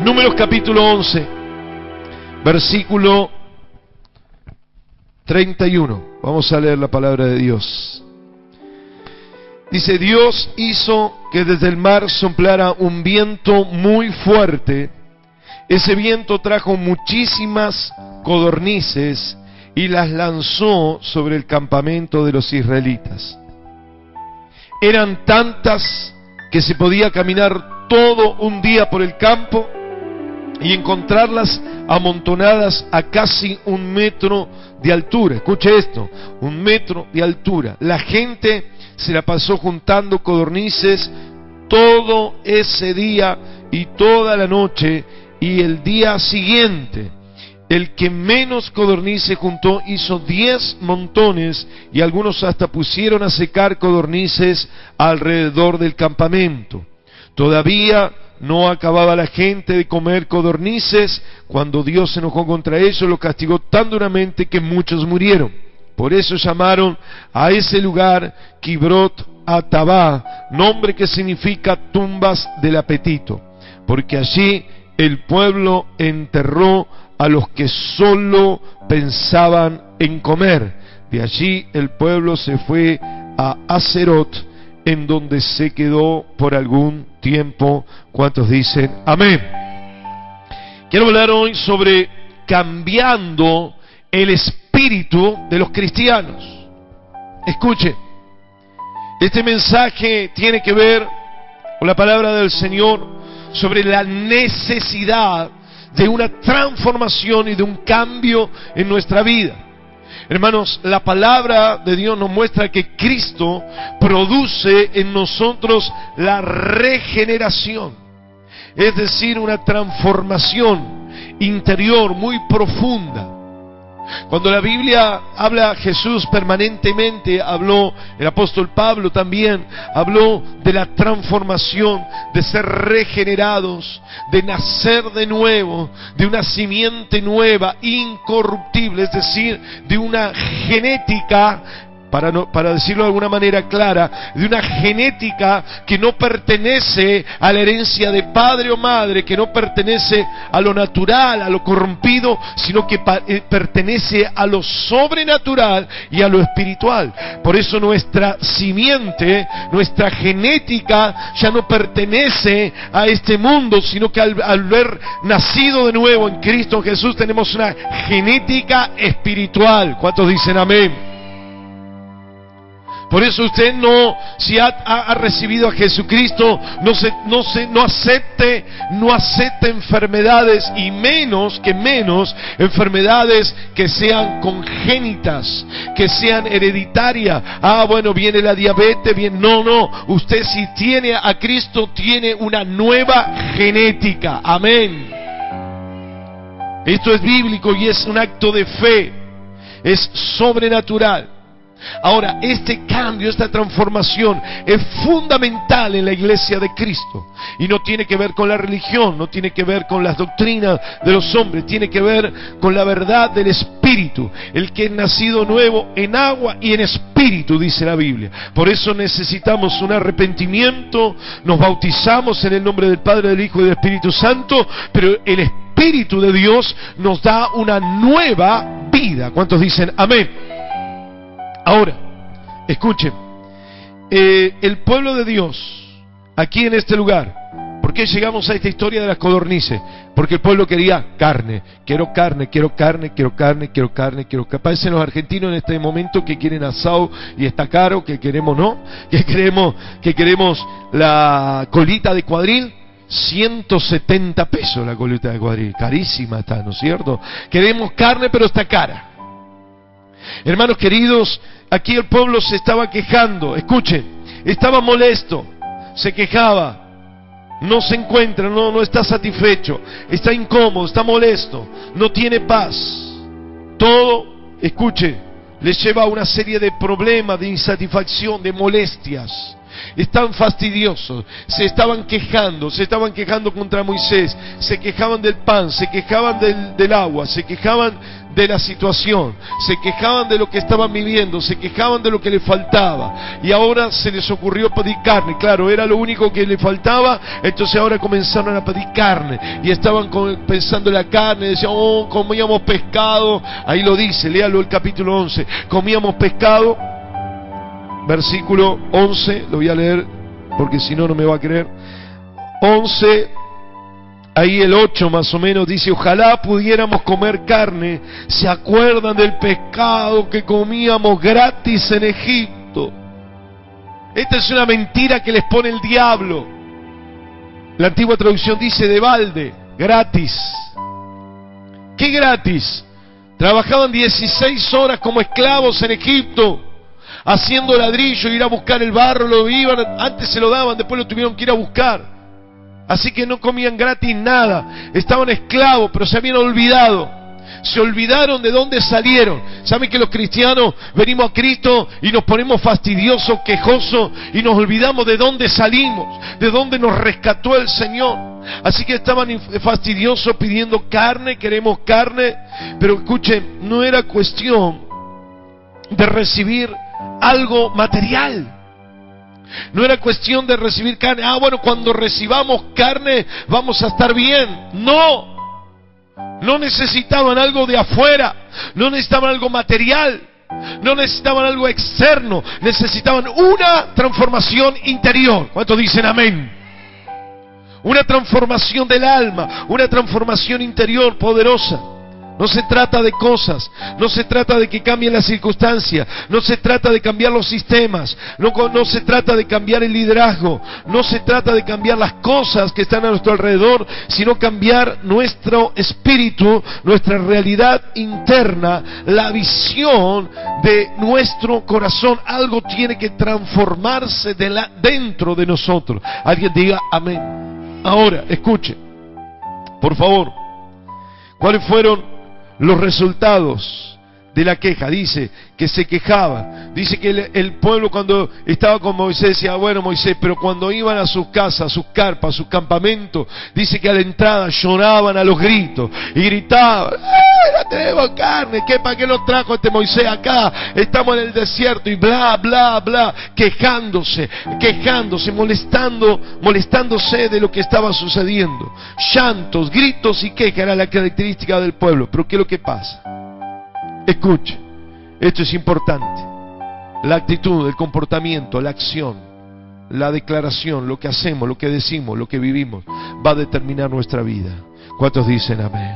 Números capítulo 11, versículo 31. Vamos a leer la palabra de Dios. Dice: Dios hizo que desde el mar soplara un viento muy fuerte. Ese viento trajo muchísimas codornices y las lanzó sobre el campamento de los israelitas. Eran tantas que se podía caminar todo un día por el campo y encontrarlas amontonadas a casi 1 metro de altura. Escuche esto, 1 metro de altura. La gente se la pasó juntando codornices todo ese día y toda la noche, y el día siguiente el que menos codornices juntó hizo 10 montones, y algunos hasta pusieron a secar codornices alrededor del campamento. Todavía no acababa la gente de comer codornices cuando Dios se enojó contra ellos, los castigó tan duramente que muchos murieron. Por eso llamaron a ese lugar Kibrot Hatabá, nombre que significa tumbas del apetito, porque allí el pueblo enterró a los que solo pensaban en comer. De allí el pueblo se fue a Haserot, en donde se quedó por algún tiempo. ¿Cuántos dicen amén? Quiero hablar hoy sobre cambiando el espíritu de los cristianos. Escuche, este mensaje tiene que ver con la palabra del Señor sobre la necesidad de una transformación y de un cambio en nuestra vida. Hermanos, la palabra de Dios nos muestra que Cristo produce en nosotros la regeneración, es decir, una transformación interior muy profunda. Cuando la Biblia habla, Jesús permanentemente habló, el apóstol Pablo también habló de la transformación, de ser regenerados, de nacer de nuevo, de una simiente nueva, incorruptible, es decir, de una genética, para decirlo de alguna manera clara, de una genética que no pertenece a la herencia de padre o madre, que no pertenece a lo natural, a lo corrompido, sino que pertenece a lo sobrenatural y a lo espiritual. Por eso nuestra simiente, nuestra genética ya no pertenece a este mundo, sino que al haber nacido de nuevo en Cristo Jesús tenemos una genética espiritual. ¿Cuántos dicen amén? Por eso usted si ha recibido a Jesucristo, no acepte enfermedades, y menos enfermedades que sean congénitas, que sean hereditarias. Bueno, viene la diabetes, no. Usted, si tiene a Cristo, tiene una nueva genética. Amén. Esto es bíblico y es un acto de fe. Es sobrenatural. Ahora, este cambio, esta transformación es fundamental en la iglesia de Cristo, y no tiene que ver con la religión, no tiene que ver con las doctrinas de los hombres, tiene que ver con la verdad del Espíritu. El que es nacido nuevo en agua y en Espíritu, dice la Biblia. Por eso necesitamos un arrepentimiento, nos bautizamos en el nombre del Padre, del Hijo y del Espíritu Santo, pero el Espíritu de Dios nos da una nueva vida. ¿Cuántos dicen amén? Ahora, escuchen, el pueblo de Dios, aquí en este lugar, ¿por qué llegamos a esta historia de las codornices? Porque el pueblo quería carne. Quiero carne. Parecen los argentinos en este momento que quieren asado y está caro, que queremos, ¿no? Que queremos la colita de cuadril. 170 pesos la colita de cuadril, carísima está, ¿no es cierto? Queremos carne, pero está cara. Hermanos queridos, aquí el pueblo se estaba quejando. Escuchen, estaba molesto, se quejaba, no se encuentra, no está satisfecho, está incómodo, está molesto, no tiene paz. Todo, escuche, les lleva a una serie de problemas, de insatisfacción, de molestias. Están fastidiosos, se estaban quejando contra Moisés, se quejaban del pan, se quejaban del agua, se quejaban de la situación, se quejaban de lo que estaban viviendo, se quejaban de lo que les faltaba, y ahora se les ocurrió pedir carne. Claro, era lo único que les faltaba, entonces ahora comenzaron a pedir carne, y estaban pensando en la carne, decían, oh, comíamos pescado, ahí lo dice, léalo el capítulo 11, comíamos pescado, versículo 11, lo voy a leer, porque si no, no me va a creer, 11, ahí el 8 más o menos, dice, ojalá pudiéramos comer carne. ¿Se acuerdan del pescado que comíamos gratis en Egipto? Esta es una mentira que les pone el diablo. La antigua traducción dice de balde, gratis. ¿Qué gratis? Trabajaban 16 horas como esclavos en Egipto, haciendo ladrillo, ir a buscar el barro, lo iban, antes se lo daban, después lo tuvieron que ir a buscar. Así que no comían gratis nada, estaban esclavos, pero se habían olvidado, se olvidaron de dónde salieron. ¿Saben que los cristianos venimos a Cristo y nos ponemos fastidiosos, quejosos, y nos olvidamos de dónde salimos, de dónde nos rescató el Señor? Así que estaban fastidiosos pidiendo carne, queremos carne, pero escuchen, no era cuestión de recibir algo material. No era cuestión de recibir carne. Bueno, cuando recibamos carne vamos a estar bien. No necesitaban algo de afuera, no necesitaban algo material, no necesitaban algo externo, necesitaban una transformación interior. ¿Cuántos dicen amén? Una transformación del alma, una transformación interior poderosa. No se trata de cosas, no se trata de que cambien las circunstancias, no se trata de cambiar los sistemas, no se trata de cambiar el liderazgo, no se trata de cambiar las cosas que están a nuestro alrededor, sino cambiar nuestro espíritu, nuestra realidad interna, la visión de nuestro corazón. Algo tiene que transformarse dentro de nosotros. Alguien diga amén. Ahora, escuche, por favor, ¿cuáles fueron los resultados de la queja? Dice que se quejaban. Dice que el pueblo, cuando estaba con Moisés, decía, bueno, Moisés, pero cuando iban a sus casas, a sus carpas, a sus campamentos, dice que a la entrada lloraban a los gritos y gritaban, no tenemos carne, ¿para qué nos trajo este Moisés acá? Estamos en el desierto, y bla, bla, bla, quejándose, molestándose de lo que estaba sucediendo. Llantos, gritos y quejas era la característica del pueblo. Pero ¿qué es lo que pasa? Escuche, esto es importante. La actitud, el comportamiento, la acción, la declaración, lo que hacemos, lo que decimos, lo que vivimos, va a determinar nuestra vida. ¿Cuántos dicen amén?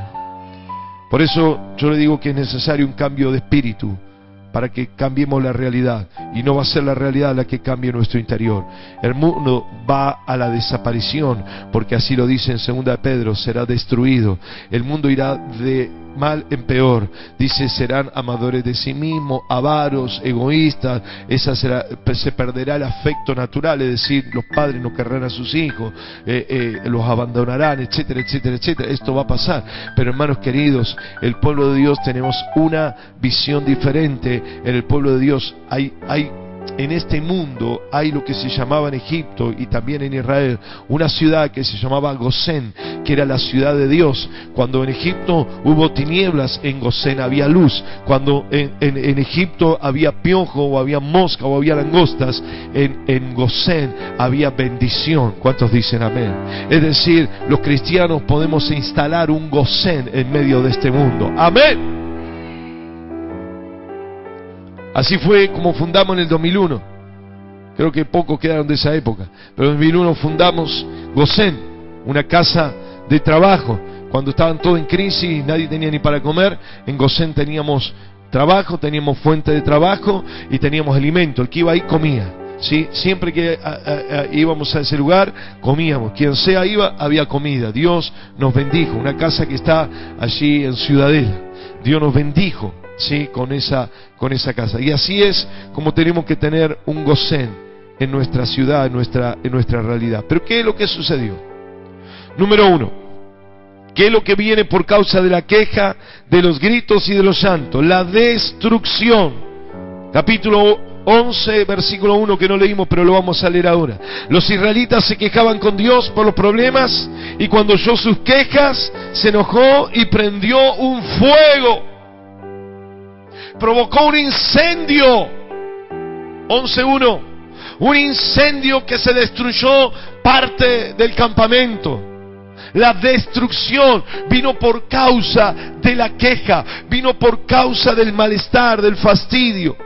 Por eso yo le digo que es necesario un cambio de espíritu para que cambiemos la realidad, y no va a ser la realidad la que cambie nuestro interior. El mundo va a la desaparición, porque así lo dice en 2 de Pedro, será destruido. El mundo irá de mal en peor. Dice, serán amadores de sí mismos, avaros, egoístas. Se perderá el afecto natural, es decir, los padres no querrán a sus hijos, los abandonarán, etcétera, etcétera, etcétera. Esto va a pasar. Pero hermanos queridos, el pueblo de Dios tenemos una visión diferente. En el pueblo de Dios hay en este mundo hay lo que se llamaba en Egipto y también en Israel una ciudad que se llamaba Gosén, que era la ciudad de Dios. Cuando en Egipto hubo tinieblas, en Gosén había luz. Cuando en Egipto había piojo o había mosca o había langostas, en Gosén había bendición. ¿Cuántos dicen amén? Es decir, los cristianos podemos instalar un Gosén en medio de este mundo. Amén. Así fue como fundamos en el 2001. Creo que pocos quedaron de esa época, pero en el 2001 fundamos Gosén, una casa de trabajo. Cuando estaban todos en crisis y nadie tenía ni para comer, en Gosén teníamos trabajo, teníamos fuente de trabajo y teníamos alimento. El que iba ahí comía, ¿sí? Siempre que íbamos a ese lugar, comíamos. Quien sea iba, había comida. Dios nos bendijo. Una casa que está allí en Ciudadela. Dios nos bendijo, ¿sí? Con esa casa. Y así es como tenemos que tener un Gosén en nuestra ciudad, en nuestra realidad. Pero ¿qué es lo que sucedió? Número 1, ¿qué es lo que viene por causa de la queja, de los gritos y de los llantos? La destrucción. Capítulo 11, versículo 1, que no leímos, pero lo vamos a leer ahora. Los israelitas se quejaban con Dios por los problemas, y cuando oyó sus quejas, se enojó y prendió un fuego. Provocó un incendio. 11:1. Un incendio que se destruyó parte del campamento. La destrucción vino por causa de la queja, vino por causa del malestar, del fastidio,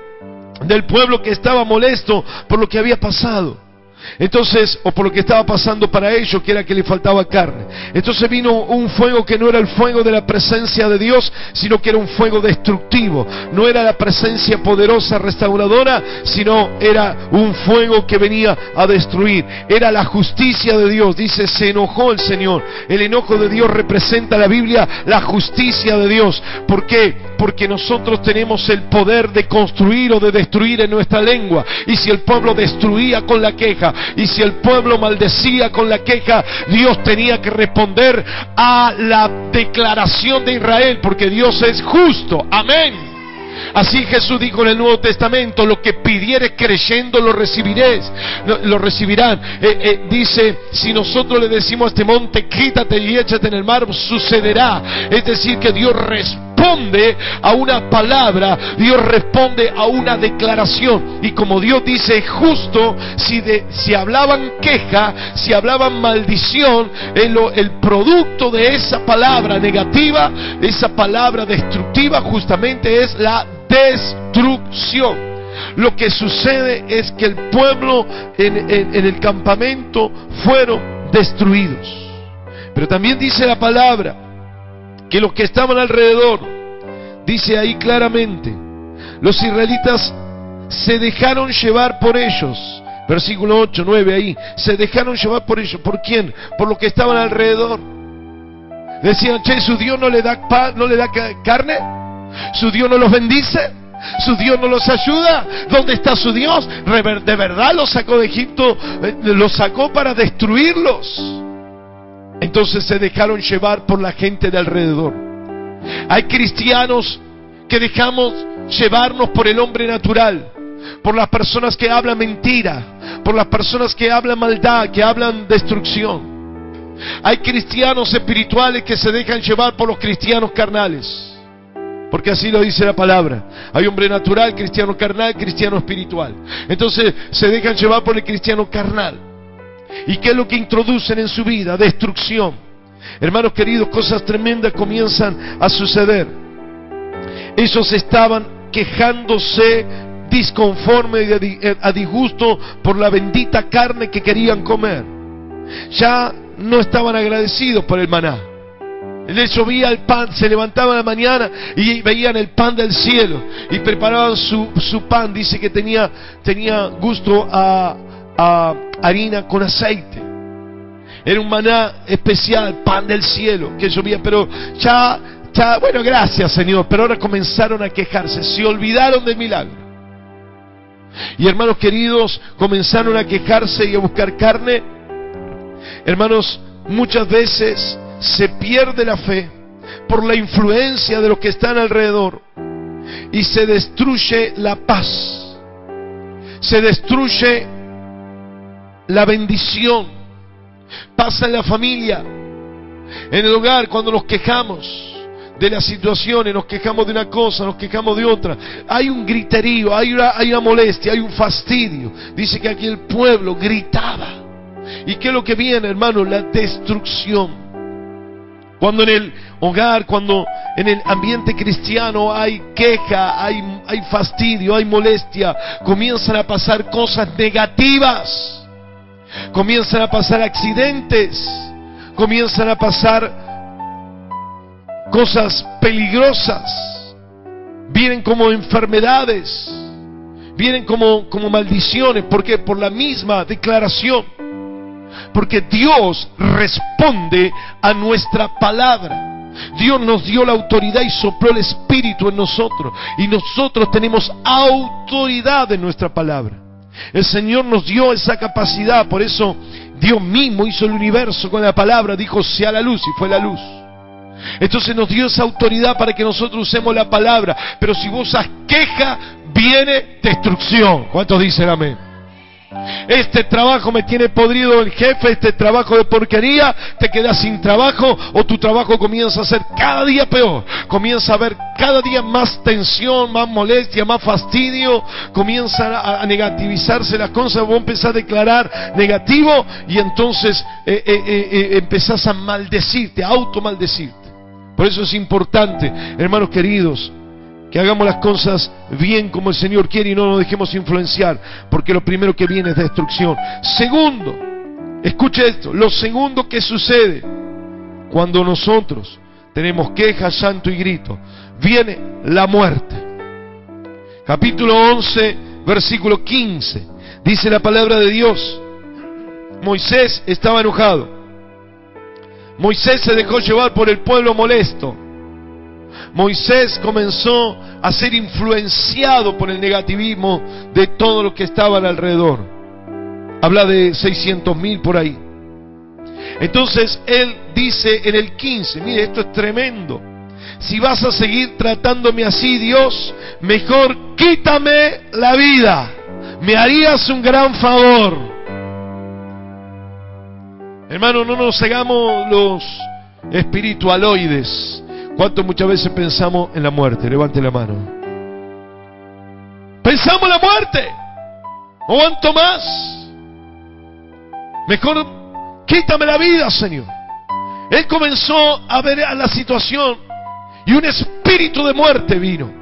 del pueblo que estaba molesto por lo que había pasado. Entonces, o por lo que estaba pasando para ellos, que era que le faltaba carne. Entonces vino un fuego que no era el fuego de la presencia de Dios, sino que era un fuego destructivo. No era la presencia poderosa restauradora, sino era un fuego que venía a destruir. Era la justicia de Dios. Dice, se enojó el Señor. El enojo de Dios representa la Biblia, la justicia de Dios. ¿Por qué? Porque nosotros tenemos el poder de construir o de destruir en nuestra lengua. Y si el pueblo destruía con la queja, y si el pueblo maldecía con la queja, Dios tenía que responder a la declaración de Israel, porque Dios es justo. Amén. Así Jesús dijo en el Nuevo Testamento, lo que pidieres creyendo lo recibiréis, lo recibirán. Dice, si nosotros le decimos a este monte, quítate y échate en el mar, sucederá. Es decir, que Dios responde a una palabra, Dios responde a una declaración. Y como Dios dice justo, si hablaban queja, si hablaban maldición, el producto de esa palabra negativa, esa palabra destructiva, justamente es la destrucción. Lo que sucede es que el pueblo en el campamento fueron destruidos. Pero también dice la palabra que los que estaban alrededor, dice ahí claramente, los israelitas se dejaron llevar por ellos. Versículo 8, 9 ahí, se dejaron llevar por ellos. ¿Por quién? Por los que estaban alrededor. Decían, che, ¿su Dios no le da carne? ¿Su Dios no los bendice? ¿Su Dios no los ayuda? ¿Dónde está su Dios? ¿De verdad los sacó de Egipto? ¿Los sacó para destruirlos? Entonces se dejaron llevar por la gente de alrededor. Hay cristianos que dejamos llevarnos por el hombre natural, por las personas que hablan mentira, por las personas que hablan maldad, que hablan destrucción. Hay cristianos espirituales que se dejan llevar por los cristianos carnales, porque así lo dice la palabra. Hay hombre natural, cristiano carnal, cristiano espiritual. Entonces se dejan llevar por el cristiano carnal. ¿Y qué es lo que introducen en su vida? Destrucción. Hermanos queridos, cosas tremendas comienzan a suceder. Ellos estaban quejándose, disconformes y a disgusto por la bendita carne que querían comer. Ya no estaban agradecidos por el maná. Les llovía el pan, se levantaban a la mañana y veían el pan del cielo y preparaban su pan. Dice que tenía gusto a harina con aceite. Era un maná especial, pan del cielo que llovía. Pero ya, bueno, gracias Señor. Pero ahora comenzaron a quejarse, se olvidaron del milagro. Y hermanos queridos, comenzaron a quejarse y a buscar carne. Hermanos, muchas veces se pierde la fe por la influencia de los que están alrededor y se destruye la paz, se destruye la bendición. Pasa en la familia, en el hogar, cuando nos quejamos de las situaciones, nos quejamos de una cosa, nos quejamos de otra, hay un griterío, hay una molestia, hay un fastidio. Dice que aquí el pueblo gritaba. ¿Y qué es lo que viene, hermano? La destrucción. Cuando en el hogar, cuando en el ambiente cristiano hay queja, hay fastidio, hay molestia, comienzan a pasar cosas negativas, comienzan a pasar accidentes, comienzan a pasar cosas peligrosas, vienen como enfermedades, vienen como maldiciones. ¿Por qué? Por la misma declaración. Porque Dios responde a nuestra palabra. Dios nos dio la autoridad y sopló el Espíritu en nosotros. Y nosotros tenemos autoridad en nuestra palabra. El Señor nos dio esa capacidad. Por eso Dios mismo hizo el universo con la palabra. Dijo, sea la luz, y fue la luz. Entonces nos dio esa autoridad para que nosotros usemos la palabra. Pero si vos usas queja, viene destrucción. ¿Cuántos dicen amén? Este trabajo me tiene podrido el jefe, este trabajo de porquería, te quedas sin trabajo, o tu trabajo comienza a ser cada día peor, comienza a haber cada día más tensión, más molestia, más fastidio, comienzan a negativizarse las cosas, vos empezás a declarar negativo y entonces empezás a maldecirte, a automaldecirte. Por eso es importante, hermanos queridos, que hagamos las cosas bien como el Señor quiere y no nos dejemos influenciar, porque lo primero que viene es destrucción. Segundo, escuche esto, lo segundo que sucede cuando nosotros tenemos quejas, llanto y grito, viene la muerte. Capítulo 11, versículo 15, dice la palabra de Dios: Moisés estaba enojado. Moisés se dejó llevar por el pueblo molesto. Moisés comenzó a ser influenciado por el negativismo de todo lo que estaba alrededor. Habla de 600.000 por ahí. Entonces él dice en el 15, mire, esto es tremendo: si vas a seguir tratándome así, Dios, mejor quítame la vida, me harías un gran favor. Hermano, no nos hagamos los espiritualoides. ¿Cuánto muchas veces pensamos en la muerte? Levante la mano. Pensamos en la muerte. No aguanto más. Mejor quítame la vida, Señor. Él comenzó a ver a la situación y un espíritu de muerte vino.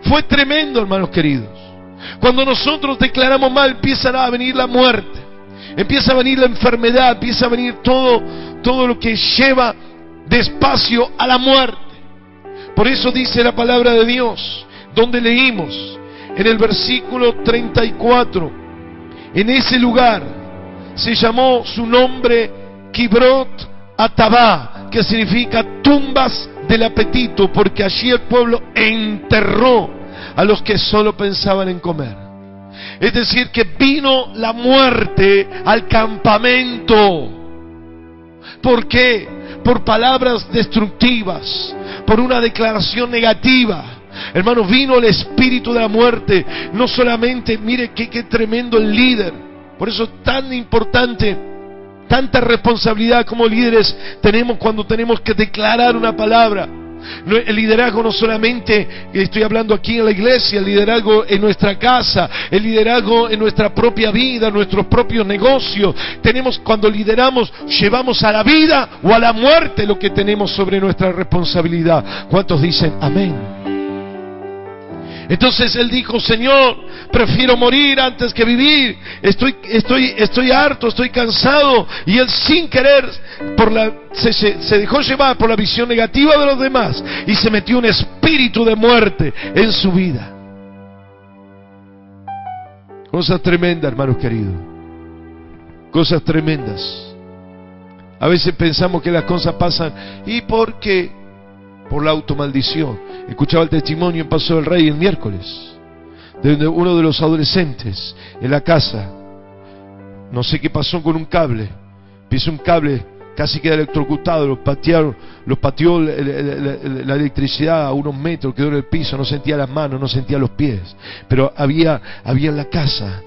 Fue tremendo, hermanos queridos. Cuando nosotros declaramos mal, empieza a venir la muerte, empieza a venir la enfermedad, empieza a venir todo lo que lleva despacio a la muerte. Por eso dice la palabra de Dios, donde leímos en el versículo 34, en ese lugar se llamó su nombre Kibrot Atabá, que significa tumbas del apetito, porque allí el pueblo enterró a los que solo pensaban en comer. Es decir, que vino la muerte al campamento. ¿Por qué? Por palabras destructivas, por una declaración negativa. Hermanos, vino el espíritu de la muerte. No solamente, mire qué tremendo el líder. Por eso es tan importante, tanta responsabilidad como líderes tenemos cuando tenemos que declarar una palabra. El liderazgo no solamente, estoy hablando aquí en la iglesia, el liderazgo en nuestra casa, el liderazgo en nuestra propia vida, nuestros propios negocios. Cuando lideramos, llevamos a la vida o a la muerte lo que tenemos sobre nuestra responsabilidad. ¿Cuántos dicen amén? Entonces él dijo: Señor, prefiero morir antes que vivir. Estoy harto, estoy cansado. Y él, sin querer, se dejó llevar por la visión negativa de los demás y se metió un espíritu de muerte en su vida. Cosas tremendas, hermanos queridos. Cosas tremendas. A veces pensamos que las cosas pasan ¿y por qué? Por la automaldición. Escuchaba el testimonio en Paso del Rey el miércoles de uno de los adolescentes en la casa. No sé qué pasó con un cable. Pisó un cable, casi queda electrocutado. Lo pateó la electricidad a unos metros, quedó en el piso. No sentía las manos, no sentía los pies. Pero había en la casa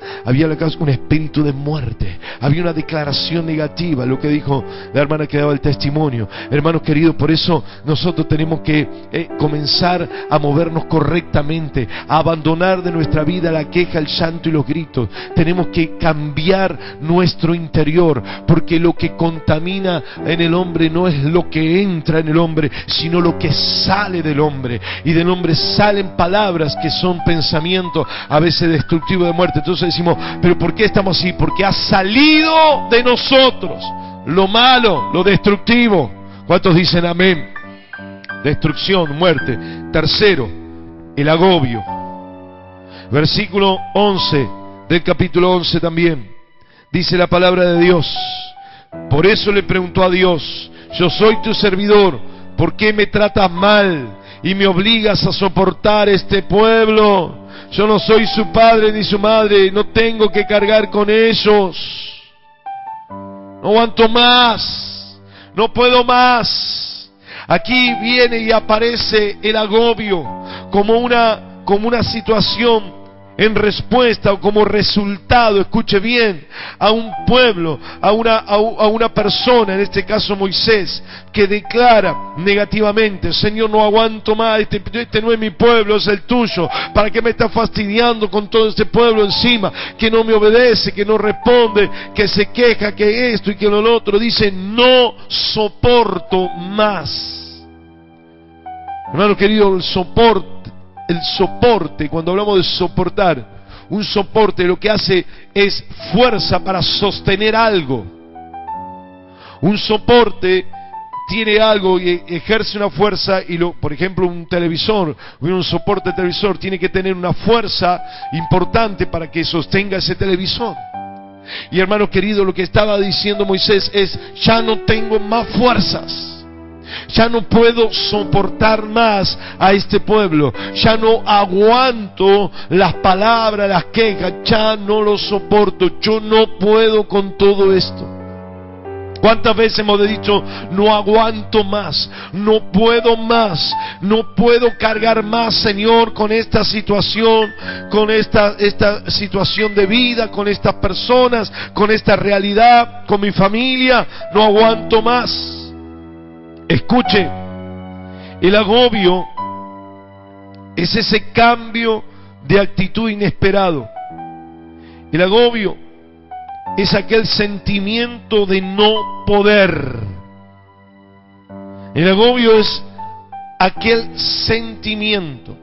un espíritu de muerte. Había una declaración negativa, lo que dijo la hermana que daba el testimonio. Hermanos queridos, por eso nosotros tenemos que comenzar a movernos correctamente, a abandonar de nuestra vida la queja, el llanto y los gritos. Tenemos que cambiar nuestro interior, porque lo que contamina en el hombre no es lo que entra en el hombre, sino lo que sale del hombre. Y del hombre salen palabras que son pensamientos a veces destructivos de muerte. Entonces decimos: ¿pero por qué estamos así? Porque ha salido de nosotros lo malo, lo destructivo. ¿Cuántos dicen amén? Destrucción, muerte. Tercero, el agobio. Versículo 11 del capítulo 11 también. Dice la palabra de Dios: por eso le preguntó a Dios: yo soy tu servidor, ¿por qué me tratas mal y me obligas a soportar este pueblo? Yo no soy su padre ni su madre, no tengo que cargar con ellos. No aguanto más, no puedo más. Aquí viene y aparece el agobio como como una situación en respuesta o como resultado, escuche bien, a un pueblo, a una persona, en este caso Moisés, que declara negativamente: Señor, no aguanto más, este no es mi pueblo, es el tuyo. ¿Para qué me estás fastidiando con todo este pueblo encima? Que no me obedece, que no responde, que se queja, que esto y que lo otro. Dice: no soporto más. Hermano querido, el soporte, cuando hablamos de soportar, un soporte lo que hace es fuerza para sostener algo. Un soporte tiene algo y ejerce una fuerza, y por ejemplo un televisor, un soporte de televisor tiene que tener una fuerza importante para que sostenga ese televisor. Y hermano querido, lo que estaba diciendo Moisés es: ya no tengo más fuerzas. Ya no puedo soportar más a este pueblo. Ya no aguanto las palabras, las quejas. Ya no lo soporto. Yo no puedo con todo esto. ¿Cuántas veces hemos dicho: no aguanto más, no puedo más, no puedo cargar más, Señor, con esta situación, con esta situación de vida, con estas personas, con esta realidad, con mi familia? No aguanto más. Escuche, el agobio es ese cambio de actitud inesperado. El agobio es aquel sentimiento de no poder. El agobio es aquel sentimiento.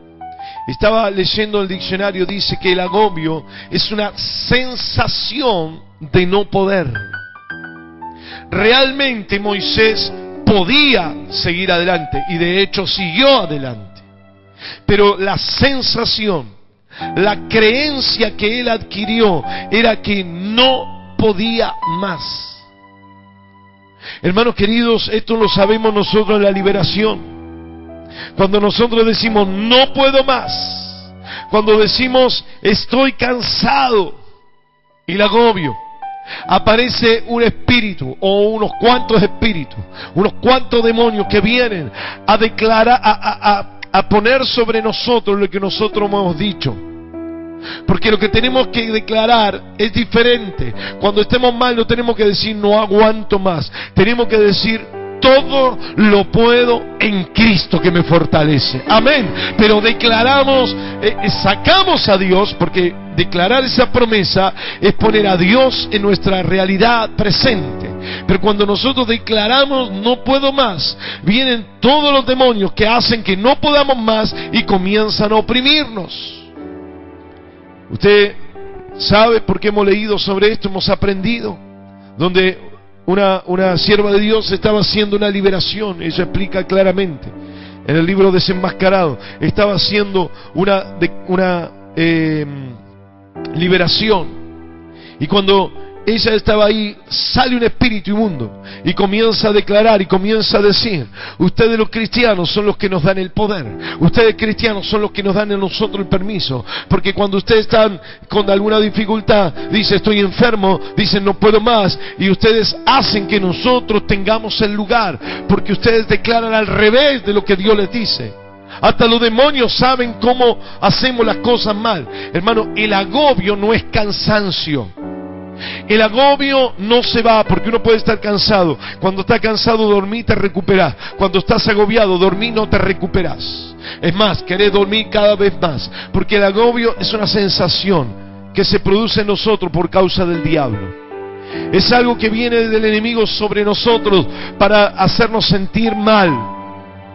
Estaba leyendo el diccionario, dice que el agobio es una sensación de no poder. Realmente Moisés podía seguir adelante, y de hecho siguió adelante, pero la sensación, la creencia que él adquirió era que no podía más. Hermanos queridos, esto lo sabemos nosotros en la liberación. Cuando nosotros decimos: no puedo más, cuando decimos: estoy cansado, el agobio, aparece un espíritu o unos cuantos espíritus, unos cuantos demonios que vienen a declarar, a poner sobre nosotros lo que nosotros hemos dicho. Porque lo que tenemos que declarar es diferente. Cuando estemos mal no tenemos que decir: no aguanto más. Tenemos que decir: todo lo puedo en Cristo que me fortalece. Amén. Pero declaramos, sacamos a Dios, porque declarar esa promesa es poner a Dios en nuestra realidad presente. Pero cuando nosotros declaramos: no puedo más, vienen todos los demonios que hacen que no podamos más y comienzan a oprimirnos. Usted sabe, porque hemos leído sobre esto, hemos aprendido, donde una sierva de Dios estaba haciendo una liberación. Ella explica claramente en el libro Desenmascarado. Estaba haciendo una liberación, y cuando ella estaba ahí, sale un espíritu inmundo y comienza a declarar y comienza a decir: ustedes los cristianos son los que nos dan el poder, ustedes cristianos son los que nos dan a nosotros el permiso, porque cuando ustedes están con alguna dificultad, dice: estoy enfermo, dicen: no puedo más, y ustedes hacen que nosotros tengamos el lugar, porque ustedes declaran al revés de lo que Dios les dice. Hasta los demonios saben cómo hacemos las cosas mal. Hermano, el agobio no es cansancio. El agobio no se va, porque uno puede estar cansado. Cuando estás cansado, dormí, te recuperás. Cuando estás agobiado, dormí, no te recuperás. Es más, querés dormir cada vez más, porque el agobio es una sensación que se produce en nosotros por causa del diablo. Es algo que viene del enemigo sobre nosotros para hacernos sentir mal,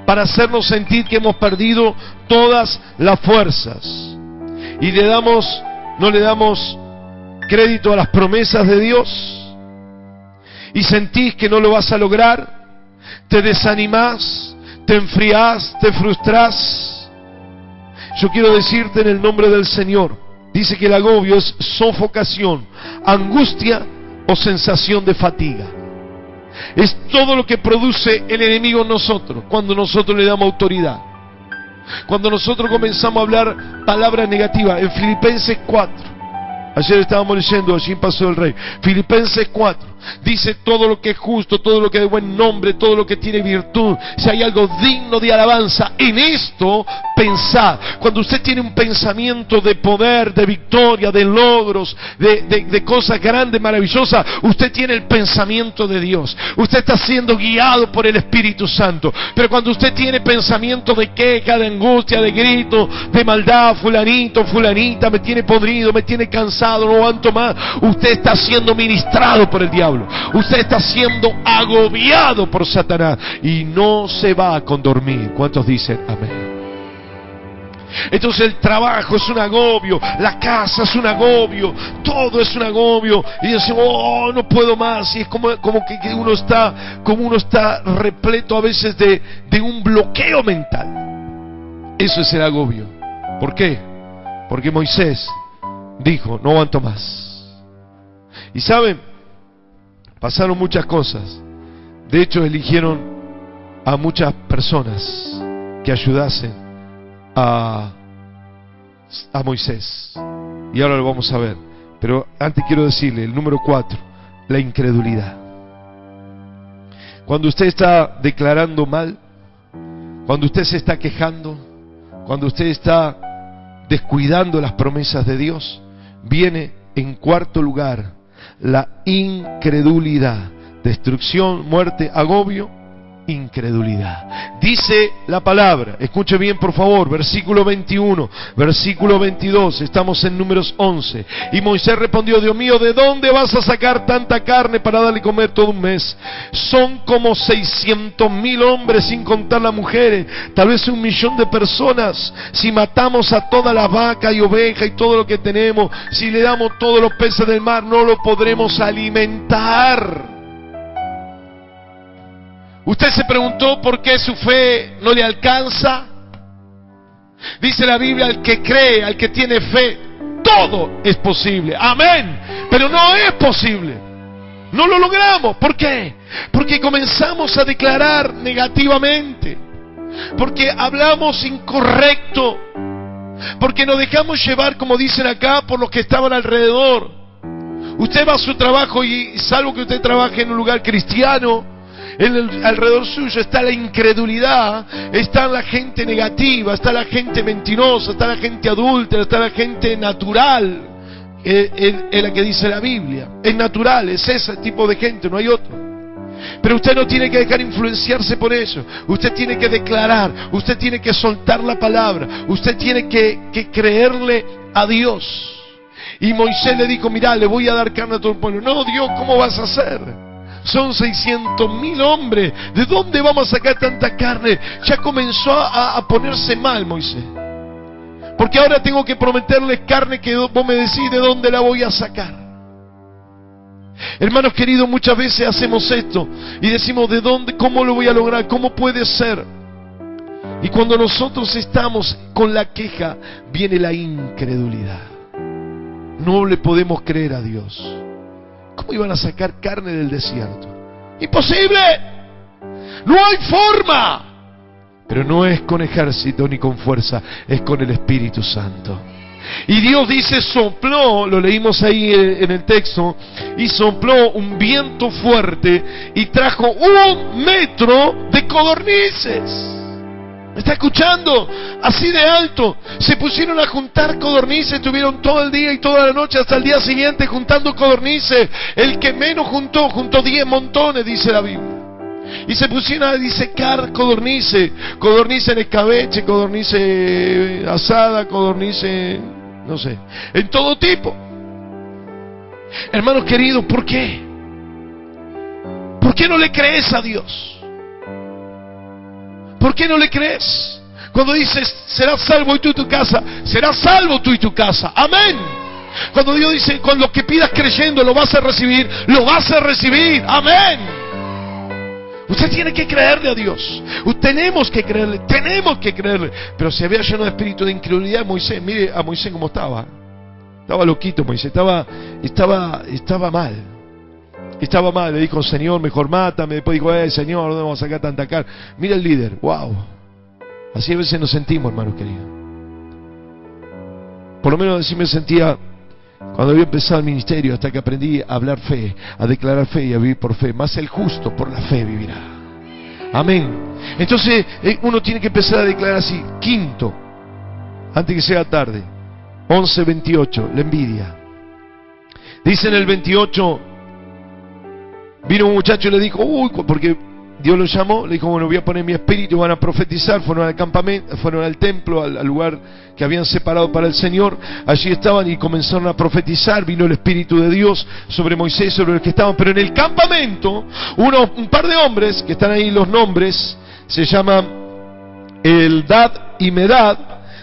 para hacernos sentir que hemos perdido todas las fuerzas. Y no le damos crédito a las promesas de Dios, y sentís que no lo vas a lograr, te desanimás, te enfriás, te frustrás. Yo quiero decirte en el nombre del Señor, dice que el agobio es sofocación, angustia o sensación de fatiga. Es todo lo que produce el enemigo en nosotros cuando nosotros le damos autoridad. Cuando nosotros comenzamos a hablar palabras negativas. En Filipenses 4, ayer estábamos leyendo allí en Paso del Rey, Filipenses 4, Dice todo lo que es justo, todo lo que es de buen nombre, todo lo que tiene virtud, si hay algo digno de alabanza, en esto pensad. Cuando usted tiene un pensamiento de poder, de victoria, de logros, de cosas grandes, maravillosas, usted tiene el pensamiento de Dios. Usted está siendo guiado por el Espíritu Santo. Pero cuando usted tiene pensamiento de queja, de angustia, de grito, de maldad, fulanito, fulanita, me tiene podrido, me tiene cansado, no aguanto más, usted está siendo ministrado por el diablo. Usted está siendo agobiado por Satanás y no se va con dormir. ¿Cuántos dicen amén? Entonces el trabajo es un agobio, la casa es un agobio, todo es un agobio, y decimos, oh, no puedo más, y es como que uno está repleto a veces de un bloqueo mental. Eso es el agobio. ¿Por qué? Porque Moisés dijo, no aguanto más. Y saben, pasaron muchas cosas. De hecho, eligieron a muchas personas que ayudasen a Moisés. Y ahora lo vamos a ver. Pero antes quiero decirle, el número 4, la incredulidad. Cuando usted está declarando mal, cuando usted se está quejando, cuando usted está descuidando las promesas de Dios, viene en cuarto lugar la incredulidad. Destrucción, muerte, agobio, incredulidad. Dice la palabra, escuche bien por favor, versículo 21, versículo 22, estamos en Números 11. Y Moisés respondió, Dios mío, ¿de dónde vas a sacar tanta carne para darle a comer todo un mes? Son como 600,000 hombres, sin contar las mujeres, tal vez 1,000,000 de personas. Si matamos a todas las vacas y ovejas y todo lo que tenemos, si le damos todos los peces del mar, no lo podremos alimentar. ¿Usted se preguntó por qué su fe no le alcanza? Dice la Biblia, al que cree, al que tiene fe, todo es posible. Amén. Pero no es posible. No lo logramos. ¿Por qué? Porque comenzamos a declarar negativamente. Porque hablamos incorrecto. Porque nos dejamos llevar, como dicen acá, por los que estaban alrededor. Usted va a su trabajo y salvo que usted trabaje en un lugar cristiano, alrededor suyo está la incredulidad, está la gente negativa, está la gente mentirosa, está la gente adúltera, está la gente natural, es la que dice la Biblia. Es natural, es ese tipo de gente, no hay otro. Pero usted no tiene que dejar influenciarse por eso. Usted tiene que declarar, usted tiene que soltar la palabra, usted tiene que creerle a Dios. Y Moisés le dijo, mirá, le voy a dar carne a todo el pueblo. No, Dios, ¿cómo vas a hacer? Son 600,000 hombres. ¿De dónde vamos a sacar tanta carne? Ya comenzó a ponerse mal Moisés. Porque ahora tengo que prometerles carne que vos me decís de dónde la voy a sacar. Hermanos queridos, muchas veces hacemos esto y decimos, ¿de dónde? ¿Cómo lo voy a lograr? ¿Cómo puede ser? Y cuando nosotros estamos con la queja, viene la incredulidad. No le podemos creer a Dios. ¿Cómo iban a sacar carne del desierto? ¡Imposible! ¡No hay forma! Pero no es con ejército ni con fuerza, es con el Espíritu Santo. Y Dios dice, sopló, lo leímos ahí en el texto, y sopló un viento fuerte y trajo 1 metro de codornices. ¿Me está escuchando? Así de alto. Se pusieron a juntar codornices, estuvieron todo el día y toda la noche hasta el día siguiente juntando codornices. El que menos juntó 10 montones, dice la Biblia. Y se pusieron a disecar codornices. Codornices en escabeche, codornices asada, codornices, no sé, en todo tipo. Hermanos queridos, ¿por qué? ¿Por qué no le crees a Dios? ¿Por qué no le crees? Cuando dices, serás salvo tú y tu casa, serás salvo tú y tu casa. Amén. Cuando Dios dice, con lo que pidas creyendo lo vas a recibir, lo vas a recibir. Amén. Usted tiene que creerle a Dios. Tenemos que creerle. Pero se había lleno de espíritu de incredulidad Moisés. Mire a Moisés cómo estaba. Estaba loquito Moisés, estaba mal. Estaba mal, le dijo, Señor, mejor mátame. Después dijo, Señor, ¿dónde vamos a sacar tanta carne? Mira el líder, wow. Así a veces nos sentimos, hermanos queridos. Por lo menos así me sentía Cuando había empezado el ministerio, hasta que aprendí a hablar fe, a declarar fe y a vivir por fe. Más el justo por la fe vivirá. Amén. Entonces uno tiene que empezar a declarar así. Quinto, antes que sea tarde, 11:28, la envidia. Dice en el 28, vino un muchacho y le dijo, uy, porque Dios lo llamó, le dijo, bueno, voy a poner mi espíritu, van a profetizar. Fueron al campamento, fueron al templo, al lugar que habían separado para el Señor. Allí estaban y comenzaron a profetizar. Vino el Espíritu de Dios sobre Moisés, sobre los que estaban. Pero en el campamento, un par de hombres, que están ahí los nombres, se llaman Eldad y Medad,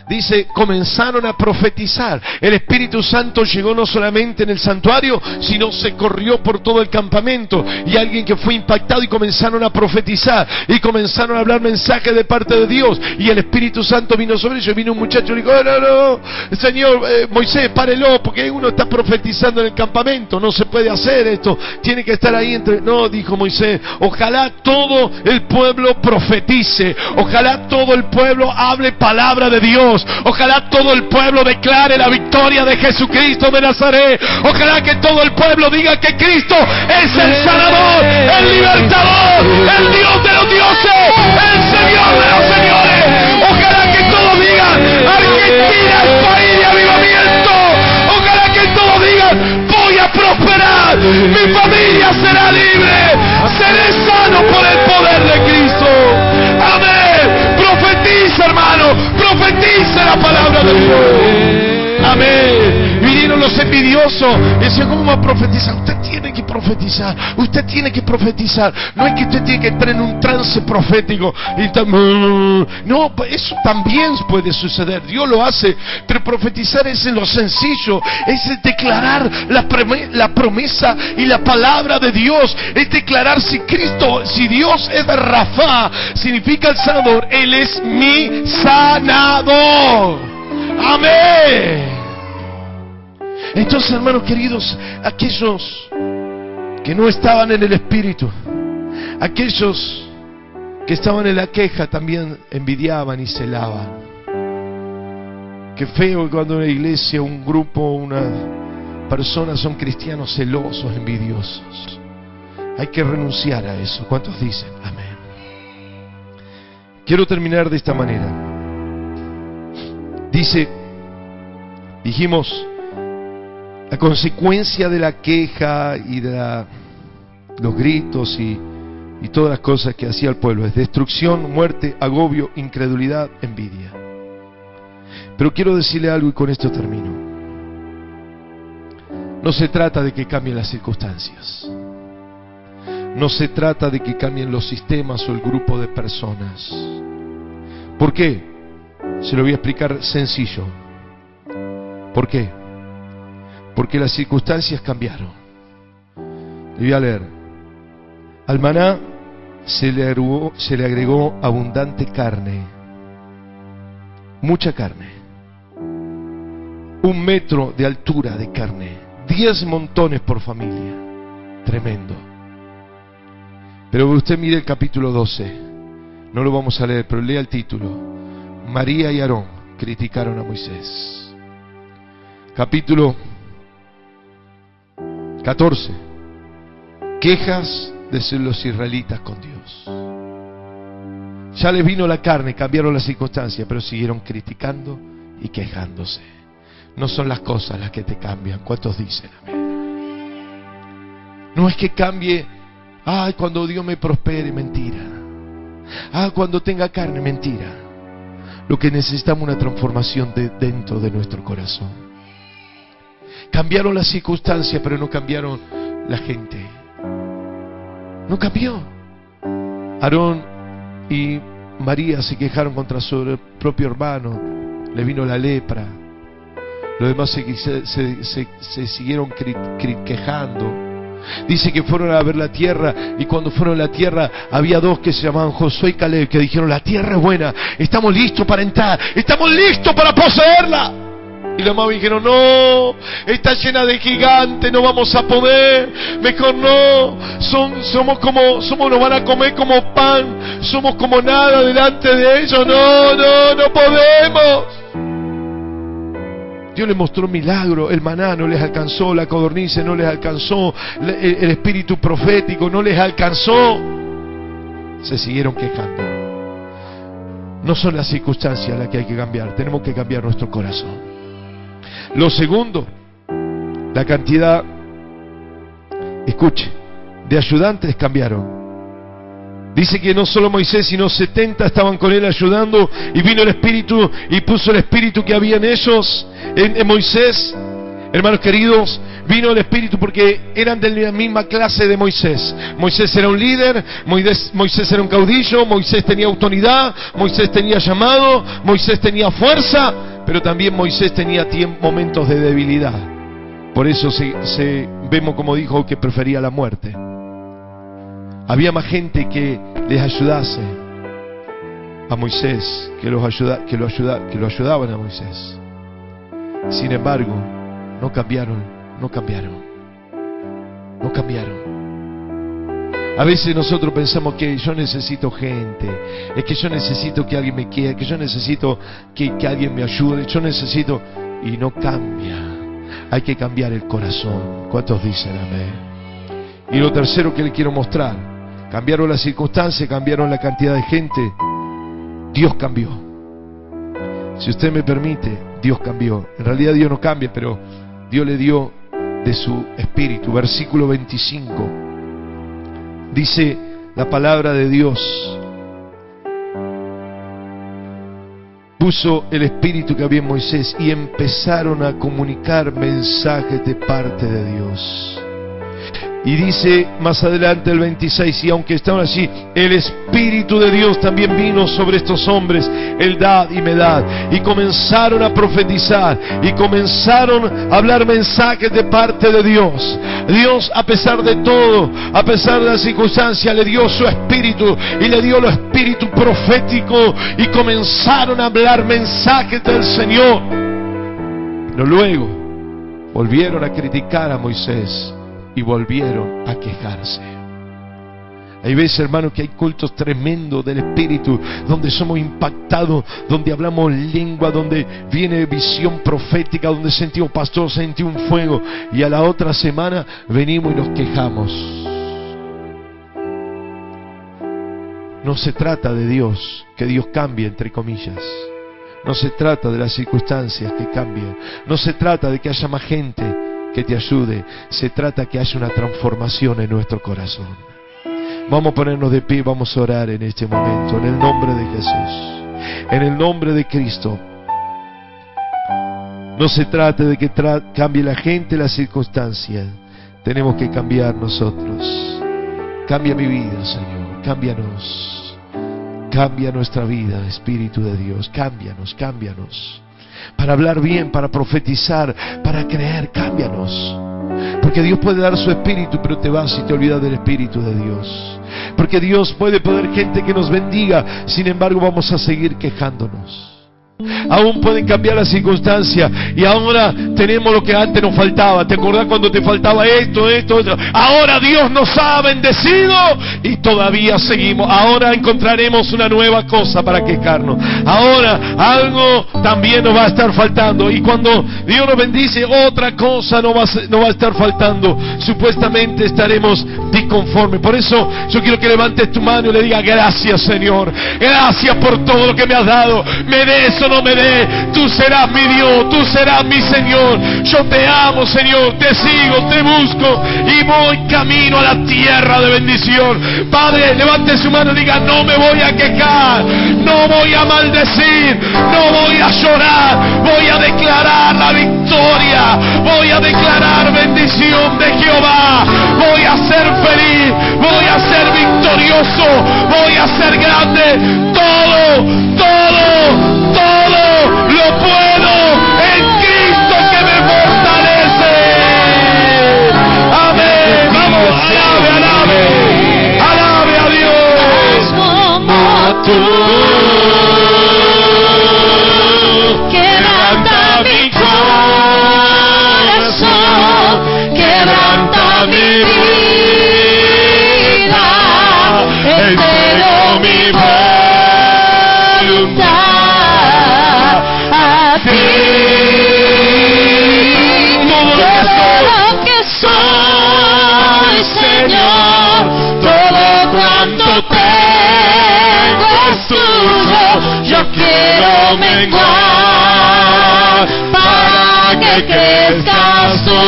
dice, comenzaron a profetizar. El Espíritu Santo llegó no solamente en el santuario, sino se corrió por todo el campamento. Y alguien que fue impactado y comenzaron a profetizar. Y comenzaron a hablar mensajes de parte de Dios. Y el Espíritu Santo vino sobre ellos. Vino un muchacho y le dijo, no, Señor, Moisés, párelo, porque uno está profetizando en el campamento. No se puede hacer esto. Tiene que estar ahí entre... No, dijo Moisés, ojalá todo el pueblo profetice. Ojalá todo el pueblo hable palabra de Dios. Ojalá todo el pueblo declare la victoria de Jesucristo de Nazaret. Ojalá que todo el pueblo diga que Cristo es el sanador, el libertador, el Dios de los dioses, el Señor de los señores. Ojalá que todos digan, Argentina es país de avivamiento. Ojalá que todos digan, voy a prosperar, mi familia será libre, seré sano por el poder de Cristo. Amén. Profetiza, hermano, profetiza la palabra de Dios. Amén. Vinieron los envidiosos y decían, ¿cómo va a profetizar? Usted tiene que profetizar, usted tiene que profetizar. No es que usted tiene que entrar en un trance profético no, eso también puede suceder, Dios lo hace, pero profetizar es en lo sencillo, es declarar la promesa y la palabra de Dios, es declarar si Cristo, si Dios es Rafa, significa el sanador, Él es mi sanador. Amén. Entonces, hermanos queridos, aquellos que no estaban en el Espíritu, aquellos que estaban en la queja, también envidiaban y celaban. Qué feo cuando una iglesia, un grupo, una persona son cristianos celosos, envidiosos. Hay que renunciar a eso. ¿Cuántos dicen? Amén. Quiero terminar de esta manera. Dijimos, la consecuencia de la queja y de los gritos y todas las cosas que hacía el pueblo es destrucción, muerte, agobio, incredulidad, envidia. Pero quiero decirle algo y con esto termino. No se trata de que cambien las circunstancias. No se trata de que cambien los sistemas o el grupo de personas. ¿Por qué? Se lo voy a explicar sencillo. ¿Por qué? Porque las circunstancias cambiaron. Le voy a leer. Al maná se le agregó abundante carne. Mucha carne. 1 metro de altura de carne. 10 montones por familia. Tremendo. Pero usted mire el capítulo 12. No lo vamos a leer, pero lea el título. María y Aarón criticaron a Moisés. Capítulo 14. Quejas de los israelitas con Dios. Ya les vino la carne, cambiaron las circunstancias, pero siguieron criticando y quejándose. No son las cosas las que te cambian. ¿Cuántos dicen amén? No es que cambie, cuando Dios me prospere, mentira. Cuando tenga carne, mentira. Lo que necesitamos es una transformación dentro de nuestro corazón. Cambiaron las circunstancias, pero no cambiaron la gente. No cambió. Aarón y María se quejaron contra su propio hermano. Le vino la lepra. Los demás se siguieron quejando. Dice que fueron a ver la tierra, y cuando fueron a la tierra había 2 que se llamaban Josué y Caleb, que dijeron: la tierra es buena, estamos listos para entrar, estamos listos para poseerla. Y los demás dijeron: no, está llena de gigantes, no vamos a poder, mejor no, nos van a comer como pan, somos como nada delante de ellos, no podemos. Dios les mostró milagro, el maná no les alcanzó, la codorniz no les alcanzó, el espíritu profético no les alcanzó. Se siguieron quejando. No son las circunstancias las que hay que cambiar, tenemos que cambiar nuestro corazón. Lo segundo, la cantidad, escuche, de ayudantes cambiaron. Dice que no solo Moisés, sino 70 estaban con él ayudando, y vino el Espíritu y puso el Espíritu que había en ellos, en Moisés. Hermanos queridos, vino el Espíritu porque eran de la misma clase de Moisés. Moisés era un líder, Moisés era un caudillo, Moisés tenía autoridad, Moisés tenía llamado, Moisés tenía fuerza, pero también Moisés tenía momentos de debilidad. Por eso vemos como dijo que prefería la muerte. Había más gente que les ayudase a Moisés, que lo ayudaban a Moisés. Sin embargo, no cambiaron. A veces nosotros pensamos que yo necesito gente, es que yo necesito que alguien me quiera, que yo necesito que alguien me ayude, yo necesito... Y no cambia. Hay que cambiar el corazón. ¿Cuántos dicen amén? Y lo tercero que le quiero mostrar: cambiaron las circunstancias, cambiaron la cantidad de gente. Dios cambió. Si usted me permite, Dios cambió. En realidad Dios no cambia, pero Dios le dio de su espíritu. Versículo 25. Dice la palabra de Dios: puso el espíritu que había en Moisés y empezaron a comunicar mensajes de parte de Dios. Y dice más adelante el 26, y aunque estaban allí, el Espíritu de Dios también vino sobre estos hombres, Eldad y Medad, y comenzaron a profetizar, y comenzaron a hablar mensajes de parte de Dios. Dios, a pesar de todo, a pesar de las circunstancias, le dio su Espíritu, y le dio el Espíritu profético, y comenzaron a hablar mensajes del Señor. Pero luego volvieron a criticar a Moisés y volvieron a quejarse. Hay veces, hermanos, que hay cultos tremendos del Espíritu, donde somos impactados, donde hablamos lengua, donde viene visión profética, donde sentimos, pastor, sentí un fuego, y a la otra semana venimos y nos quejamos. No se trata de Dios, que Dios cambie, entre comillas. No se trata de las circunstancias que cambien. No se trata de que haya más gente que te ayude. Se trata que haya una transformación en nuestro corazón. Vamos a ponernos de pie, vamos a orar en este momento, en el nombre de Jesús, en el nombre de Cristo. No se trata de que cambie la gente, las circunstancias. Tenemos que cambiar nosotros. Cambia mi vida, Señor, cámbianos. Cambia nuestra vida, Espíritu de Dios, cámbianos. Para hablar bien, para profetizar, para creer, cámbianos. Porque Dios puede dar su Espíritu, pero te vas y te olvidas del Espíritu de Dios. Porque Dios puede poner gente que nos bendiga, sin embargo vamos a seguir quejándonos. Aún pueden cambiar las circunstancias, y ahora tenemos lo que antes nos faltaba. ¿Te acordás cuando te faltaba esto? Ahora Dios nos ha bendecido y todavía seguimos. Ahora encontraremos una nueva cosa para quejarnos. Ahora algo también nos va a estar faltando, y cuando Dios nos bendice, otra cosa no va a estar faltando. Supuestamente estaremos disconformes. Por eso yo quiero que levantes tu mano y le digas: gracias, Señor, gracias por todo lo que me has dado. Me des o no me dé, tú serás mi Dios, tú serás mi Señor. Yo te amo, Señor, te sigo, te busco y voy camino a la tierra de bendición. Padre, levante su mano y diga: no me voy a quejar, no voy a maldecir, no voy a llorar, voy a declarar la victoria, voy a declarar bendición de Jehová, voy a ser feliz, voy a ser victorioso, voy a ser grande. Todo lo puedo en Cristo que me fortalece. Amén. Vamos, alabe a Dios. Como tú, quebranta mi corazón, quebranta mi vida, entrego mi voluntad a ti. Señor, todo cuanto tengo es tuyo. Yo quiero menguar para que crezcas tú.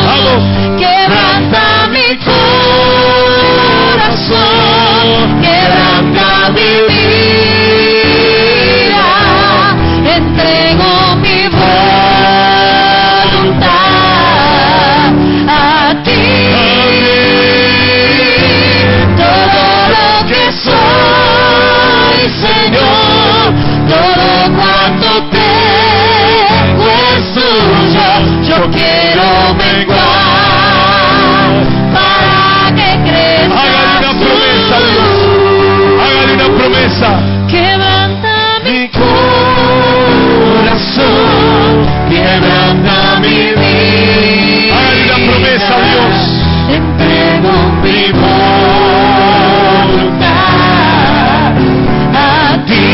Vamos. Quebranta mi corazón, quebranta mi vida, entrego mi voluntad a ti. Todo lo que soy, Señor, todo cuanto tengo es tuyo. Yo quiero menguar para que crezca. Hágale una promesa, Dios. Hágale una promesa. Quebranta mi corazón, quebranta mi vida. Hágale una promesa, Dios. Entrego mi voluntad a ti.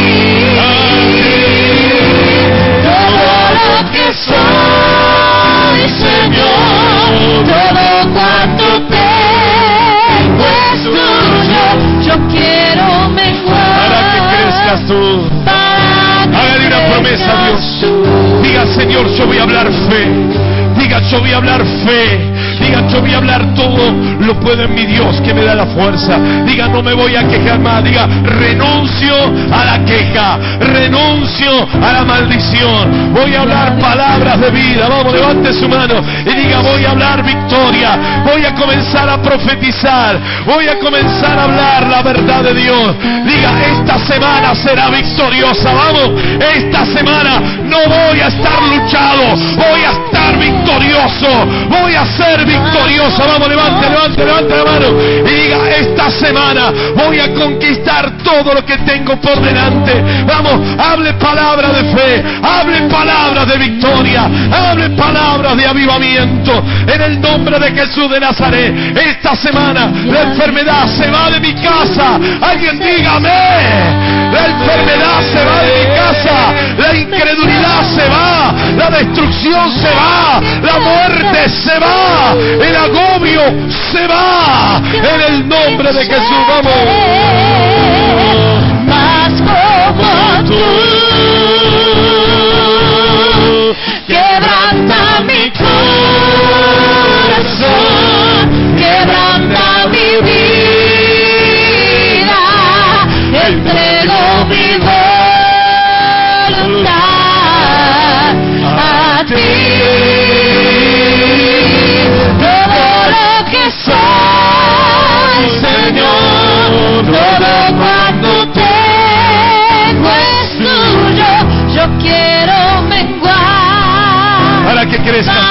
Todo lo que soy, Señor, todo cuanto tengo es tuyo. Yo quiero menguar para que crezcas tú. Hágale una promesa, Dios. Diga, Señor, yo voy a hablar fe. Diga, yo voy a hablar fe. Diga, yo voy a hablar todo lo puedo en mi Dios que me da la fuerza. Diga, no me voy a quejar más. Diga, renuncio a la queja, renuncio a la maldición. Voy a hablar palabras de vida. Vamos, levante su mano y diga, voy a hablar victoria. Voy a comenzar a profetizar. Voy a comenzar a hablar la verdad de Dios. Diga, esta semana será victoriosa. Vamos, esta semana no voy a estar luchado, voy a estar victorioso. Voy a ser victorioso. Vamos, levante la mano y diga, esta semana voy a conquistar todo lo que tengo por delante. Vamos, hable palabras de fe, hable palabras de victoria, hable palabras de avivamiento en el nombre de Jesús de Nazaret. Esta semana la enfermedad se va de mi casa. Alguien dígame, la enfermedad se va de mi casa, la incredulidad se va, la destrucción se va, la muerte se va, el agobio se va, en el nombre de Jesús. Vamos. Más como tú, quebranta mi corazón, quebranta mi vida, entrego mi voluntad a ti. Señor, todo cuanto tengo es tuyo. Yo quiero menguar para que crezcas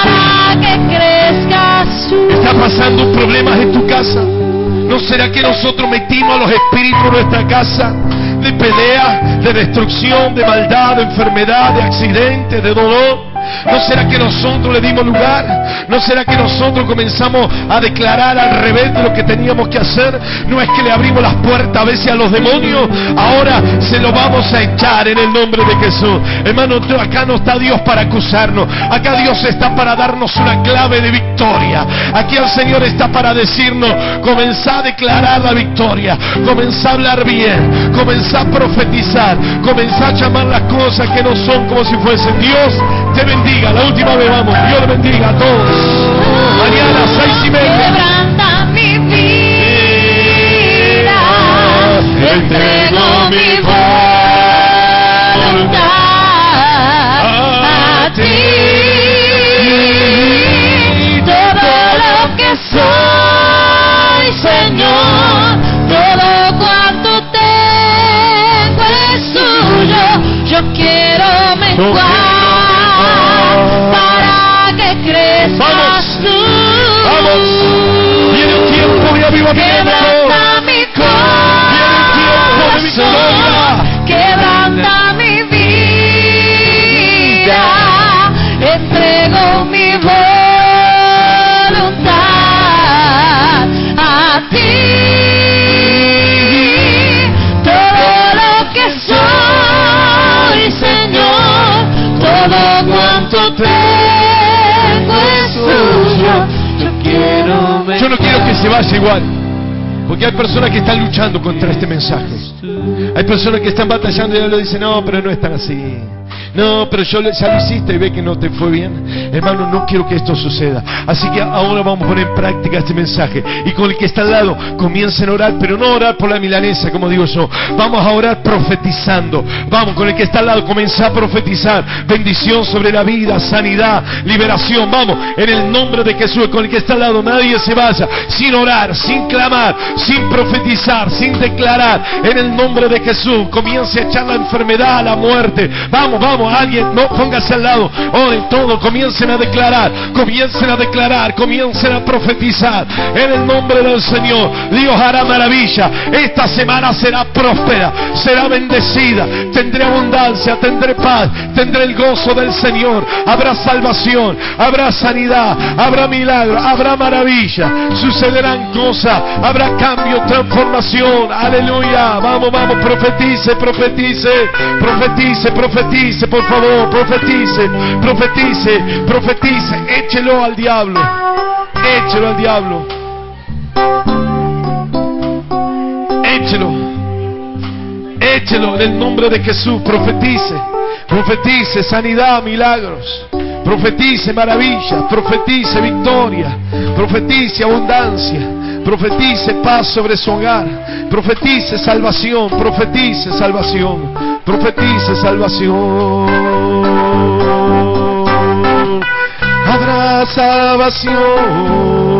tú. ¿Está pasando problemas en tu casa? ¿No será que nosotros metimos a los espíritus en nuestra casa? De pelea, de destrucción, de maldad, de enfermedad, de accidente, de dolor. ¿No será que nosotros le dimos lugar? ¿No será que nosotros comenzamos a declarar al revés de lo que teníamos que hacer? No es que le abrimos las puertas a veces a los demonios. Ahora se lo vamos a echar en el nombre de Jesús. Hermano, acá no está Dios para acusarnos. Acá Dios está para darnos una clave de victoria. Aquí el Señor está para decirnos, comenzá a declarar la victoria, comenzá a hablar bien, comenzá a profetizar, comenzá a llamar las cosas que no son como si fuesen. Dios te bendiga. La última vez, vamos. Dios le bendiga a todos. Mañana 6:30. Quebranta mi vida, entrego mi voluntad a ti. Todo lo que soy, Señor, todo cuanto tengo es tuyo. Yo quiero menguar para que crezcas tú. Vamos. Viene un tiempo de avivamiento. Quebranta mi corazón, quebranta mi vida, entrego mi voluntad a ti. Todo lo que soy, Señor, todo cuanto tengo es tuyo. Yo quiero se vaya igual. Porque hay personas que están luchando contra este mensaje. Hay personas que están batallando y le dicen, no, pero no es tan así. No, pero ya lo hiciste y ve que no te fue bien. Hermano, no quiero que esto suceda. Así que ahora vamos a poner en práctica este mensaje. Y con el que está al lado, comiencen a orar, pero no orar por la milanesa, como digo yo. Vamos a orar profetizando. Vamos, con el que está al lado, comienza a profetizar. Bendición sobre la vida, sanidad, liberación. Vamos, en el nombre de Jesús. Con el que está al lado, nadie se vaya sin orar, sin clamar, sin profetizar, sin declarar. En el nombre de Jesús, comience a echar la enfermedad, la muerte. Vamos, vamos, alguien, no, póngase al lado. Oren todo, comiencen a declarar, comiencen a declarar, comiencen a profetizar. En el nombre del Señor, Dios hará maravilla. Esta semana será próspera, será bendecida. Tendré abundancia, tendré paz, tendré el gozo del Señor. Habrá salvación, habrá sanidad, habrá milagro, habrá maravilla. Sucederán cosas, habrá cambio, transformación. Aleluya. Vamos, vamos, profetice, profetice, profetice, profetice, por favor, profetice, profetice, profetice. Échelo al diablo, échelo al diablo, échelo, échelo en el nombre de Jesús. Profetice, profetice sanidad, milagros, profetice maravillas, profetice victoria, profetice abundancia, profetice paz sobre su hogar, profetice salvación, profetice salvación, profetice salvación. Habrá salvación.